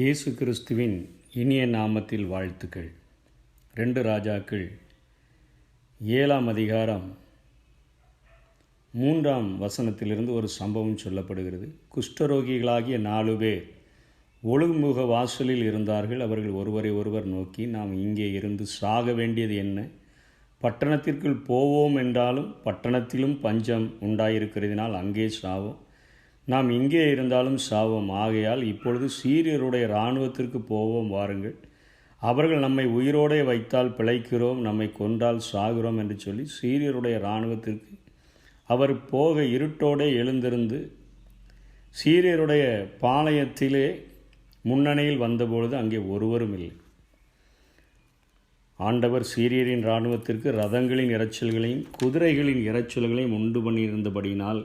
இயேசு கிறிஸ்துவின் இனிய நாமத்தில் வாழ்த்துக்கள். 2 ராஜாக்கள் 7ஆம் அதிகாரம் 3ஆம் வசனத்திலிருந்து ஒரு சம்பவம் சொல்லப்படுகிறது. குஷ்டரோகிகளாகிய 4 பேர் ஒழுங்குமுக வாசலில் இருந்தார்கள். அவர்கள் ஒருவரை ஒருவர் நோக்கி, நாம் இங்கே இருந்து சாக வேண்டியது என்ன? பட்டணத்திற்குள் போவோம் என்றாலும் பட்டணத்திலும் பஞ்சம் உண்டாயிருக்கிறதினால் அங்கே சாவோம். நாம் இங்கே இருந்தாலும் சாவோம். ஆகையால் இப்பொழுது சீரியருடைய இராணுவத்திற்கு போவோம் வாருங்கள். அவர்கள் நம்மை உயிரோடே வைத்தால் பிழைக்கிறோம், நம்மை கொன்றால் சாகிறோம் என்று சொல்லி சீரியருடைய இராணுவத்திற்கு அவர் போக இருட்டோடே எழுந்திருந்து சீரியருடைய பாளையத்திலே முன்னணியில் வந்தபொழுது அங்கே ஒருவரும் இல்லை. ஆண்டவர் சீரியரின் இராணுவத்திற்கு ரதங்களின் இரைச்சல்களையும் குதிரைகளின் இரைச்சல்களையும் உண்டு பண்ணியிருந்தபடியினால்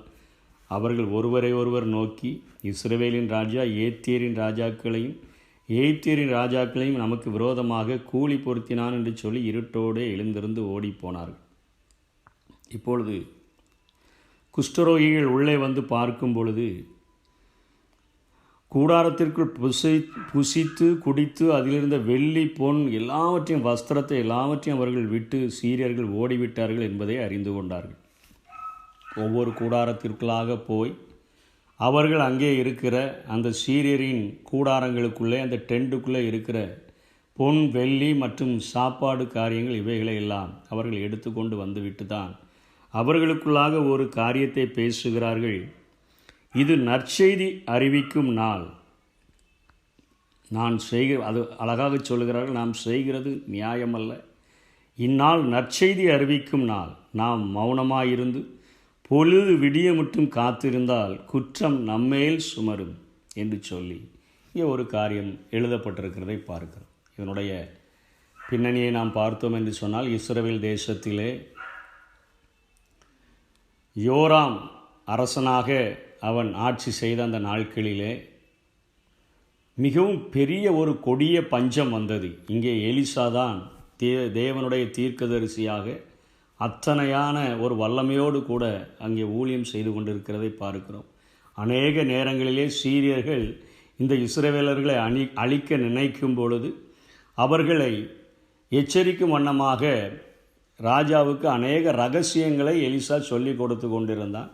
அவர்கள் ஒருவரை ஒருவர் நோக்கி, இஸ்ரவேலின் ராஜா ஏத்தியரின் ராஜாக்களையும் நமக்கு விரோதமாக கூலி பொருத்தினான் என்று சொல்லி இருட்டோடே எழுந்திருந்து ஓடிப்போனார்கள். இப்பொழுது குஷ்டரோகிகள் உள்ளே வந்து பார்க்கும் பொழுது கூடாரத்திற்குள் புசித்து குடித்து அதிலிருந்த வெள்ளி பொன் எல்லாவற்றையும் வஸ்திரத்தை எல்லாவற்றையும் அவர்கள் விட்டு சீரியர்கள் ஓடிவிட்டார்கள் என்பதை அறிந்து கொண்டார்கள். ஒவ்வொரு கூடாரத்திற்குள்ளாக போய் அவர்கள் அங்கே இருக்கிற அந்த சீரியரின் கூடாரங்களுக்குள்ளே அந்த டென்ட்டுக்குள்ளே இருக்கிற பொன் வெள்ளி மற்றும் சாப்பாடு காரியங்கள் இவைகளை எல்லாம் அவர்கள் எடுத்துக்கொண்டு வந்துவிட்டு தான் அவர்களுக்குள்ளாக ஒரு காரியத்தை பேசுகிறார்கள். இது நற்செய்தி அறிவிக்கும் நாள். அது அழகாக சொல்கிறார்கள், நாம் செய்கிறது நியாயமல்ல. இந்நாள் நற்செய்தி அறிவிக்கும் நாள். நாம் மௌனமாயிருந்து பொழுது விடிய மட்டும் காத்திருந்தால் குற்றம் நம்மேல் சுமரும் என்று சொல்லி இங்கே ஒரு காரியம் எழுதப்பட்டிருக்கிறதை பார்க்கிறோம். இதனுடைய பின்னணியை நாம் பார்த்தோம் என்று சொன்னால், இஸ்ரவேல் தேசத்திலே யோராம் அரசனாக அவன் ஆட்சி செய்த அந்த நாட்களிலே மிகவும் பெரிய ஒரு கொடிய பஞ்சம் வந்தது. இங்கே எலிசா தான் தேவனுடைய தீர்க்கதரிசியாக அத்தனையான ஒரு வல்லமையோடு கூட அங்கே ஊழியம் செய்து கொண்டிருக்கிறதை பார்க்கிறோம். அநேக நேரங்களிலே சீரியர்கள் இந்த இஸ்ரவேலர்களை அழிக்க நினைக்கும் பொழுது அவர்களை எச்சரிக்கும் வண்ணமாக ராஜாவுக்கு அநேக ரகசியங்களை எலிசா சொல்லி கொடுத்து கொண்டிருந்தான்.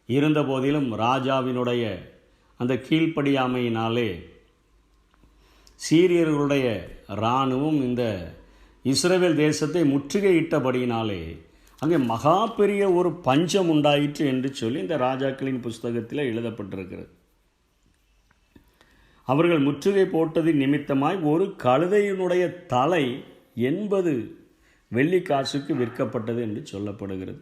இருந்த போதிலும் ராஜாவினுடைய அந்த கீழ்ப்படியாமையினாலே சீரியர்களுடைய இராணுவம் இந்த இஸ்ரவேல் தேசத்தை முற்றுகையிட்டபடியினாலே அங்கே மகா பெரிய ஒரு பஞ்சம் உண்டாயிற்று என்று சொல்லி இந்த ராஜாக்களின் புஸ்தகத்தில் எழுதப்பட்டிருக்கிறது. அவர்கள் முற்றுகை போட்டது நிமித்தமாய் ஒரு கழுதையினுடைய தலை 80 வெள்ளிக்காசுக்கு விற்கப்பட்டது என்று சொல்லப்படுகிறது.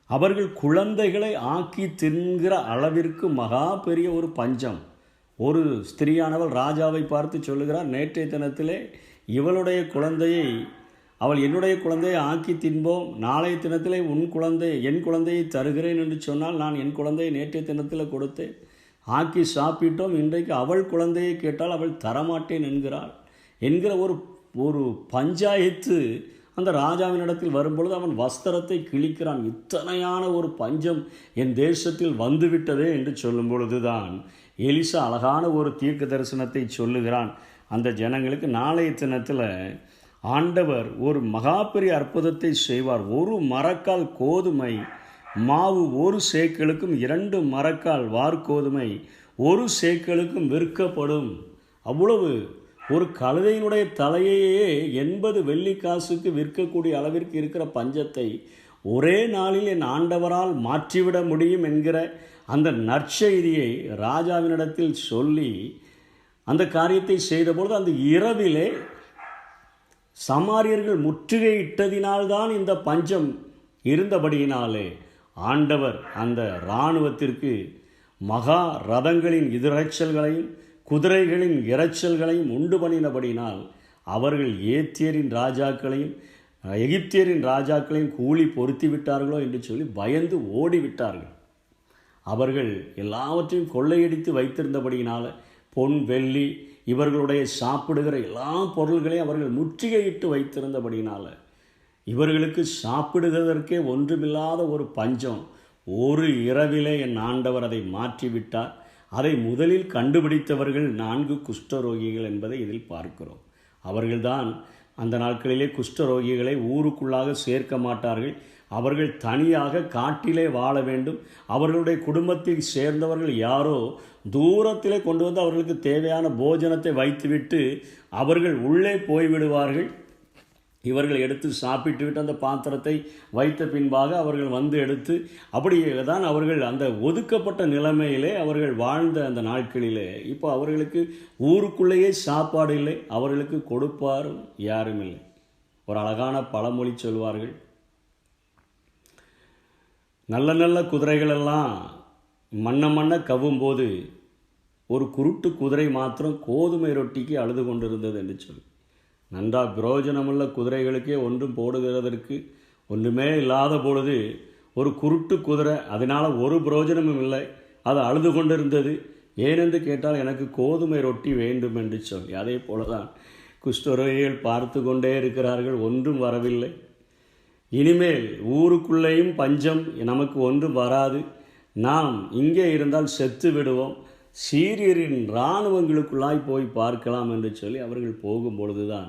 அவர்கள் குழந்தைகளை ஆக்கி தின்கிற அளவிற்கு மகா பெரிய ஒரு பஞ்சம். ஒரு ஸ்திரீயானவள் ராஜாவை பார்த்து சொல்லுகிறார், நேற்றைய தினத்திலே இவளுடைய குழந்தையை அவள் என்னுடைய குழந்தையை ஆக்கி தின்போம், நாளைய தினத்திலே என் குழந்தையை தருகிறேன் என்று சொன்னால், நான் என் குழந்தையை நேற்றைய தினத்தில் கொடுத்தேன், ஆக்கி சாப்பிட்டோம், இன்றைக்கு அவள் குழந்தையை கேட்டால் அவள் தரமாட்டேன் என்கிற ஒரு பஞ்சாயத்து அந்த ராஜாவினிடத்தில் வரும்பொழுது அவன் வஸ்திரத்தை கிழிக்கிறான். இத்தனையான ஒரு பஞ்சம் என் தேசத்தில் வந்துவிட்டதே என்று சொல்லும் பொழுதுதான் எலிசா அழகான ஒரு தீர்க்க தரிசனத்தை சொல்லுகிறான் அந்த ஜனங்களுக்கு. நாளைய தினத்தில் ஆண்டவர் ஒரு மகா பெரிய அற்புதத்தை செய்வார். ஒரு மரக்கால் கோதுமை மாவு 1 சேக்கலுக்கும் 2 மரக்கால் வார்கோதுமை 1 சேக்கலுக்கும் விற்கப்படும். அவ்வளவு ஒரு கழுதையினுடைய தலையையே 80 வெள்ளிக்காசுக்கு விற்கக்கூடிய அளவிற்கு இருக்கிற பஞ்சத்தை ஒரே நாளில் என் ஆண்டவரால் மாற்றிவிட முடியும் என்கிற அந்த நற்செய்தியை ராஜாவினிடத்தில் சொல்லி அந்த காரியத்தை செய்தபொழுது அந்த இரவிலே சமாரியர்கள் முற்றுகையிட்டதினால்தான் இந்த பஞ்சம் இருந்தபடியினாலே ஆண்டவர் அந்த இராணுவத்திற்கு மகா ரதங்களின் இரைச்சல்களையும் குதிரைகளின் இரைச்சல்களையும் உண்டு பண்ணினபடினால் அவர்கள் ஏத்தியரின் ராஜாக்களையும் எகிப்தியரின் ராஜாக்களையும் கூலி பொருத்தி விட்டார்களோ என்று சொல்லி பயந்து ஓடிவிட்டார்கள். அவர்கள் எல்லாவற்றையும் கொள்ளையடித்து வைத்திருந்தபடியினால் பொன் வெள்ளி இவர்களுடைய சாப்பிடுகிற எல்லா பொருள்களையும் அவர்கள் முற்றுகையிட்டு வைத்திருந்தபடியினால் இவர்களுக்கு சாப்பிடுவதற்கே ஒன்றுமில்லாத ஒரு பஞ்சம் ஒரு இரவிலே என் ஆண்டவர் அதை மாற்றிவிட்டார். அதை முதலில் கண்டுபிடித்தவர்கள் 4 குஷ்டரோகிகள் என்பதை இதில் பார்க்கிறோம். அவர்கள்தான் அந்த நாட்களிலே குஷ்டரோகிகளை ஊருக்குள்ளாக சேர்க்க மாட்டார்கள். அவர்கள் தனியாக காட்டிலே வாழ வேண்டும். அவர்களுடைய குடும்பத்தில் சேர்ந்தவர்கள் யாரோ தூரத்திலே கொண்டு வந்து அவர்களுக்கு தேவையான போஜனத்தை வைத்துவிட்டு அவர்கள் உள்ளே போய்விடுவார்கள். இவர்கள் எடுத்து சாப்பிட்டு விட்டு அந்த பாத்திரத்தை வைத்த பின்பாக அவர்கள் வந்து எடுத்து, அப்படியே தான் அவர்கள் அந்த ஒதுக்கப்பட்ட நிலைமையிலே அவர்கள் வாழ்ந்த அந்த நாட்களிலே இப்போ அவர்களுக்கு ஊருக்குள்ளேயே சாப்பாடு இல்லை, அவர்களுக்கு கொடுப்பாரும் யாரும் இல்லை. ஒரு அழகான பழமொழி சொல்வார்கள், நல்ல நல்ல குதிரைகளெல்லாம் மண்ண கவ்வும்போது ஒரு குருட்டு குதிரை மாத்திரம் கோதுமை ரொட்டிக்கு அழுது கொண்டிருந்தது என்று சொல்லி. நன்றாக பிரயோஜனமுள்ள குதிரைகளுக்கே ஒன்றும் போடுகிறதற்கு ஒன்றுமே இல்லாத பொழுது ஒரு குருட்டு குதிரை, அதனால் ஒரு பிரயோஜனமும் இல்லை, அது அழுது கொண்டிருந்தது. ஏனென்று கேட்டால் எனக்கு கோதுமை ரொட்டி வேண்டும் என்று சொல்லி. அதே போல தான் குஷ்டரோகிகள் பார்த்து கொண்டே இருக்கிறார்கள், ஒன்றும் வரவில்லை. இனிமேல் ஊருக்குள்ளேயும் பஞ்சம் நமக்கு ஒன்றும் வராது, நாம் இங்கே இருந்தால் செத்து விடுவோம், சீரியரின் இராணுவங்களுக்குள்ளாய் போய் பார்க்கலாம் என்று சொல்லி அவர்கள் போகும்பொழுது தான்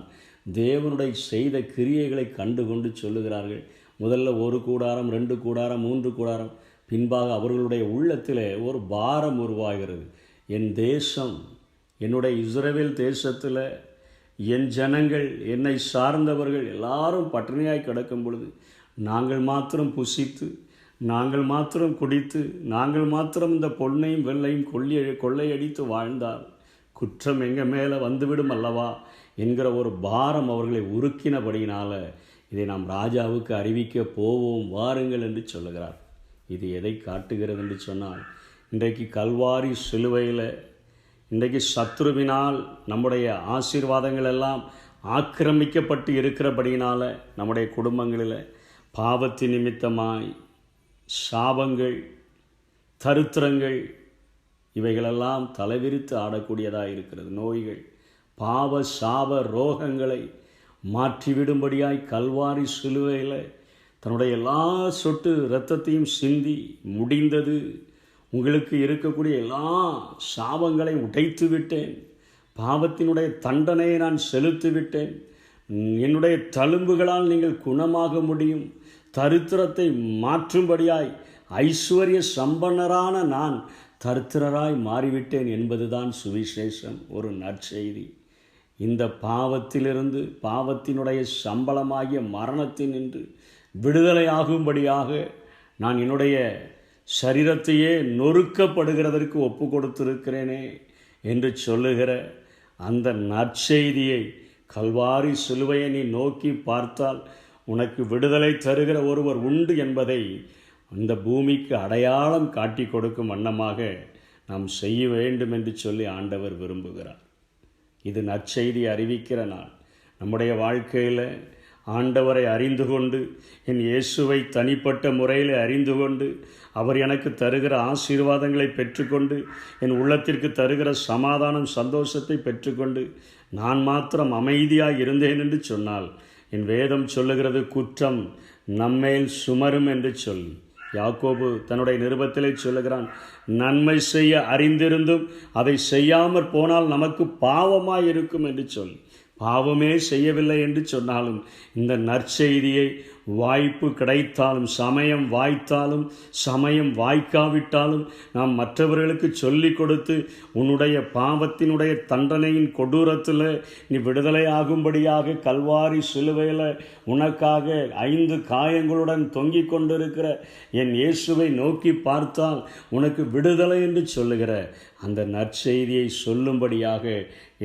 தேவனுடைய செய்த கிரியைகளை கண்டு கொண்டு சொல்லுகிறார்கள். முதல்ல 1 கூடாரம், 2 கூடாரம், 3 கூடாரம், பின்பாக அவர்களுடைய உள்ளத்தில் ஒரு பாரம் உருவாகிறது. என் தேசம், என்னுடைய இஸ்ரவேல் தேசத்தில் என் ஜனங்கள், என்னை சார்ந்தவர்கள் எல்லாரும் பட்டினியாய் கிடக்கும் பொழுது நாங்கள் மாத்திரம் புசித்து, நாங்கள் மாத்திரம் குடித்து, நாங்கள் மாத்திரம் இந்த பொன்னையும் வெள்ளையும் கொள்ளையடித்து வாழ்ந்தால் குற்றம் எங்கள் மேலே வந்துவிடும் அல்லவா என்கிற ஒரு பாரம் அவர்களை உருக்கினபடியினால் இதை நாம் ராஜாவுக்கு அறிவிக்க போவோம் வாருங்கள் என்று சொல்லுகிறார். இது எதை காட்டுகிறது என்று சொன்னால், இன்றைக்கு கல்வாரி சிலுவையில் இன்றைக்கு சத்ருவினால் நம்முடைய ஆசீர்வாதங்கள் எல்லாம் ஆக்கிரமிக்கப்பட்டு இருக்கிறபடியினால் நம்முடைய குடும்பங்களில் பாவத்தின் நிமித்தமாய் சாபங்கள், தரித்திரங்கள் இவைகளெல்லாம் தலைவிரித்து ஆடக்கூடியதாக இருக்கிறது. நோய்கள், பாவ சாப ரோகங்களை மாற்றிவிடும்படியாய் கல்வாரி சிலுவையில் தன்னுடைய எல்லா சொட்டு இரத்தத்தையும் சிந்தி முடிந்தது, உங்களுக்கு இருக்கக்கூடிய எல்லா சாபங்களை உடைத்து விட்டேன், பாவத்தினுடைய தண்டனையை நான் செலுத்தி விட்டேன், என்னுடைய தழும்புகளால் நீங்கள் குணமாக முடியும், தரித்திரத்தை மாற்றும்படியாய் ஐஸ்வர்ய சம்பன்னரான நான் தரித்திரராய் மாறிவிட்டேன் என்பதுதான் சுவிசேஷம், ஒரு நற்செய்தி. இந்த பாவத்திலிருந்து, பாவத்தினுடைய சம்பளமாகிய மரணத்தினின்று விடுதலையாகும்படியாக நான் என்னுடைய சரீரத்தையே நொறுக்கப்படுகிறதற்கு ஒப்பு கொடுத்திருக்கிறேனே என்று சொல்லுகிற அந்த நற்செய்தியை, கல்வாரி சிலுவையை நீ நோக்கி பார்த்தால் உனக்கு விடுதலை தருகிற ஒருவர் உண்டு என்பதை அந்த பூமிக்கு அடையாளம் காட்டி கொடுக்கும் வண்ணமாக நாம் செய்ய வேண்டும் என்று சொல்லி ஆண்டவர் விரும்புகிறார். இது நற்செய்தி அறிவிக்கிற நாள். நம்முடைய வாழ்க்கையில் ஆண்டவரை அறிந்து கொண்டு, என் இயேசுவை தனிப்பட்ட முறையில் அறிந்து கொண்டு, அவர் எனக்கு தருகிற ஆசீர்வாதங்களை பெற்றுக்கொண்டு, என் உள்ளத்திற்கு தருகிற சமாதானம், சந்தோஷத்தை பெற்றுக்கொண்டு நான் மாத்திரம் அமைதியாக இருந்தேன் என்று சொன்னால், என் வேதம் சொல்லுகிறது குற்றம் நம்மேல் சுமரும் என்று சொல்லி. யாக்கோபு தன்னுடைய நிருபத்திலே சொல்லுகிறான், நன்மை செய்ய அறிந்திருந்தும் அதை செய்யாமற் போனால் நமக்கு பாவமாய் இருக்கும் என்று சொல்லி. பாவமே செய்யவில்லை என்று சொன்னாலும் இந்த நற்செய்தியை வாய்ப்பு கிடைத்தாலும், சமயம் வாய்த்தாலும், சமயம் வாய்க்காவிட்டாலும் நாம் மற்றவர்களுக்கு சொல்லிக் கொடுத்து உன்னுடைய பாவத்தினுடைய தண்டனையின் கொடூரத்தில் நீ விடுதலை ஆகும்படியாக கல்வாரி சிலுவையில் உனக்காக 5 காயங்களுடன் தொங்கிக் கொண்டிருக்கிற என் இயேசுவை நோக்கி பார்த்தால் உனக்கு விடுதலை என்று சொல்லுகிற அந்த நற்செய்தியை சொல்லும்படியாக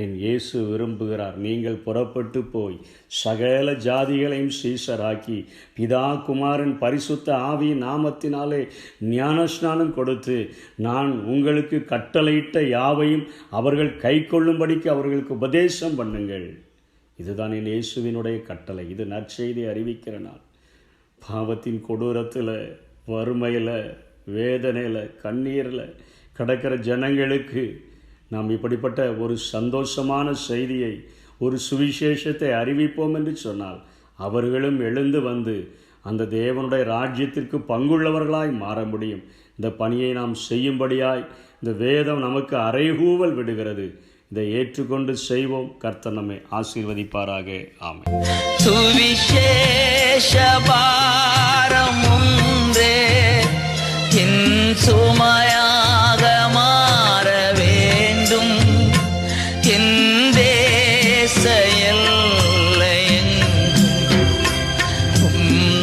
என் இயேசு விரும்புகிறார். நீங்கள் புறப்பட்டு போய் சகல ஜாதிகளையும் சீஷராக்கி பிதா குமாரன் பரிசுத்த ஆவியின் நாமத்தினாலே ஞானஸ்நானம் கொடுத்து நான் உங்களுக்கு கட்டளையிட்ட யாவையும் அவர்கள் கை கொள்ளும்படிக்கு அவர்களுக்கு உபதேசம் பண்ணுங்கள். இதுதான் என் இயேசுவினுடைய கட்டளை. இது நற்செய்தி அறிவிக்கிற நாள். பாவத்தின் கொடூரத்தில், வறுமையில், வேதனையில், கண்ணீரில் கிடக்கிற ஜனங்களுக்கு நாம் இப்படிப்பட்ட ஒரு சந்தோஷமான செய்தியை, ஒரு சுவிசேஷத்தை அறிவிப்போம் என்று சொன்னால் அவர்களும் எழுந்து வந்து அந்த தேவனுடைய ராஜ்யத்திற்கு பங்குள்ளவர்களாய் மாற முடியும். இந்த பணியை நாம் செய்யும்படியாய் இந்த வேதம் நமக்கு அறைகூவல் விடுகிறது. இதை ஏற்றுக்கொண்டு செய்வோம். கர்த்தர் நம்மை ஆசீர்வதிப்பாராக. ஆமென். சுவிசேஷ பாரம் ஒன்றே என் சுமையாக மாற வேண்டும். என் தேச எல்லையெங்கும்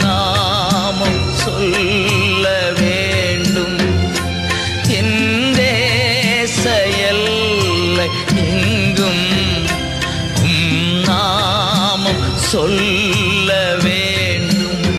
நாமம் சொல்ல வேண்டும். என் தேச எல்லை எங்கும் நாமம் சொல்ல